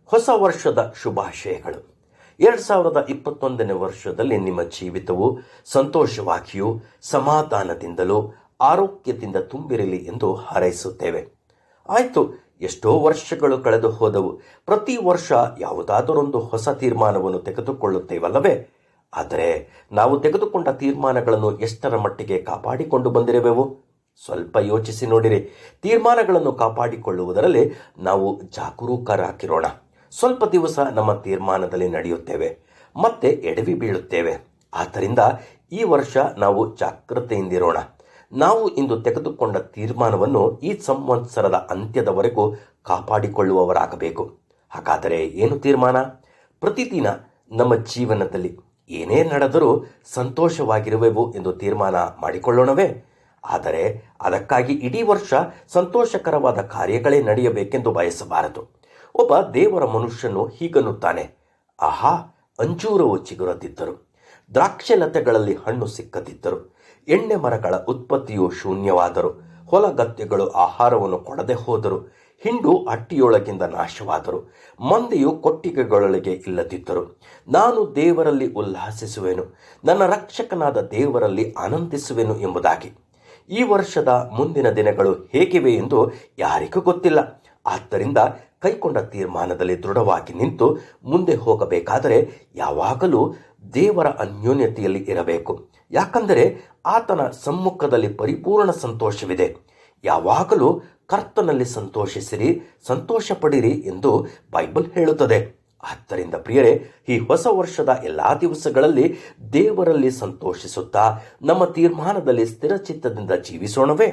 ಹೊಸ ವರ್ಷದ ಶುಭಾಶಯಗಳು. 2021ನೇ ವರ್ಷದಲ್ಲಿ ನಿಮ್ಮ ಜೀವಿತವು ಸಂತೋಷವಾಗಿಯೂ ಸಮಾಧಾನದಿಂದಲೂ ಆರೋಗ್ಯದಿಂದ ತುಂಬಿರಲಿ ಎಂದು ಹಾರೈಸುತ್ತೇವೆ. ಆಯಿತು, ಎಷ್ಟೋ ವರ್ಷಗಳು ಕಳೆದು ಹೋದವು. ಪ್ರತಿ ವರ್ಷ ಯಾವುದಾದರೊಂದು ಹೊಸ ತೀರ್ಮಾನವನ್ನು ತೆಗೆದುಕೊಳ್ಳುತ್ತೇವಲ್ಲವೇ? ಆದರೆ ನಾವು ತೆಗೆದುಕೊಂಡ ತೀರ್ಮಾನಗಳನ್ನು ಎಷ್ಟರ ಮಟ್ಟಿಗೆ ಕಾಪಾಡಿಕೊಂಡು ಬಂದಿರುವೆವು? ಸ್ವಲ್ಪ ಯೋಚಿಸಿ ನೋಡಿರಿ. ತೀರ್ಮಾನಗಳನ್ನು ಕಾಪಾಡಿಕೊಳ್ಳುವುದರಲ್ಲಿ ನಾವು ಜಾಗರೂಕರಾಗಿರೋಣ. ಸ್ವಲ್ಪ ದಿವಸ ನಮ್ಮ ತೀರ್ಮಾನದಲ್ಲಿ ನಡೆಯುತ್ತೇವೆ, ಮತ್ತೆ ಎಡವಿ ಬೀಳುತ್ತೇವೆ. ಆದ್ದರಿಂದ ಈ ವರ್ಷ ನಾವು ಜಾಗೃತೆಯಿಂದಿರೋಣ. ನಾವು ಇಂದು ತೆಗೆದುಕೊಂಡ ತೀರ್ಮಾನವನ್ನು ಈ ಸಂವತ್ಸರದ ಅಂತ್ಯದವರೆಗೂ ಕಾಪಾಡಿಕೊಳ್ಳುವವರಾಗಬೇಕು. ಹಾಗಾದರೆ ಏನು ತೀರ್ಮಾನ? ಪ್ರತಿದಿನ ನಮ್ಮ ಜೀವನದಲ್ಲಿ ಏನೇ ನಡೆದರೂ ಸಂತೋಷವಾಗಿರುವೆವು ಎಂದು ತೀರ್ಮಾನ ಮಾಡಿಕೊಳ್ಳೋಣವೇ? ಆದರೆ ಅದಕ್ಕಾಗಿ ಇಡೀ ವರ್ಷ ಸಂತೋಷಕರವಾದ ಕಾರ್ಯಗಳೇ ನಡೆಯಬೇಕೆಂದು ಬಯಸಬಾರದು. ಒಬ್ಬ ದೇವರ ಮನುಷ್ಯನು ಹೀಗನ್ನುತ್ತಾನೆ, ಆಹಾ, ಅಂಜೂರವು ಚಿಗುರದಿದ್ದರು, ದ್ರಾಕ್ಷೆ ಲತೆಗಳಲ್ಲಿ ಹಣ್ಣು ಸಿಕ್ಕದಿದ್ದರು, ಎಣ್ಣೆ ಮರಗಳ ಉತ್ಪತ್ತಿಯು ಶೂನ್ಯವಾದರು, ಹೊಲಗದ್ದೆಗಳು ಆಹಾರವನ್ನು ಕೊಡದೆ ಹೋದರು, ಹಿಂಡು ಅಟ್ಟಿಯೊಳಗಿಂದ ನಾಶವಾದರು, ಮಂದೆಯು ಕೊಟ್ಟಿಗೆಗಳೊಳಗೆ ಇಲ್ಲದಿದ್ದರು. ನಾನು ದೇವರಲ್ಲಿ ಉಲ್ಲಾಸಿಸುವೆನು, ನನ್ನ ರಕ್ಷಕನಾದ ದೇವರಲ್ಲಿ ಆನಂದಿಸುವೆನು ಎಂಬುದಾಗಿ. ಈ ವರ್ಷದ ಮುಂದಿನ ದಿನಗಳು ಹೇಗಿವೆ ಎಂದು ಯಾರಿಗೂ ಗೊತ್ತಿಲ್ಲ. ಆದ್ದರಿಂದ ಕೈಕೊಂಡ ತೀರ್ಮಾನದಲ್ಲಿ ದೃಢವಾಗಿ ನಿಂತು ಮುಂದೆ ಹೋಗಬೇಕಾದರೆ ಯಾವಾಗಲೂ ದೇವರ ಅನ್ಯೋನ್ಯತೆಯಲ್ಲಿ ಇರಬೇಕು. ಯಾಕಂದರೆ ಆತನ ಸಮ್ಮುಖದಲ್ಲಿ ಪರಿಪೂರ್ಣ ಸಂತೋಷವಿದೆ. ಯಾವಾಗಲೂ ಕರ್ತನಲ್ಲಿ ಸಂತೋಷಿಸಿರಿ, ಸಂತೋಷ ಪಡಿರಿ ಎಂದು ಬೈಬಲ್ ಹೇಳುತ್ತದೆ. ಆದ್ದರಿಂದ ಪ್ರಿಯರೇ, ಈ ಹೊಸ ವರ್ಷದ ಎಲ್ಲ ದಿವಸಗಳಲ್ಲಿ ದೇವರಲ್ಲಿ ಸಂತೋಷಿಸುತ್ತಾ ನಮ್ಮ ತೀರ್ಮಾನದಲ್ಲಿ ಸ್ಥಿರಚಿತ್ತದಿಂದ ಜೀವಿಸೋಣವೇ?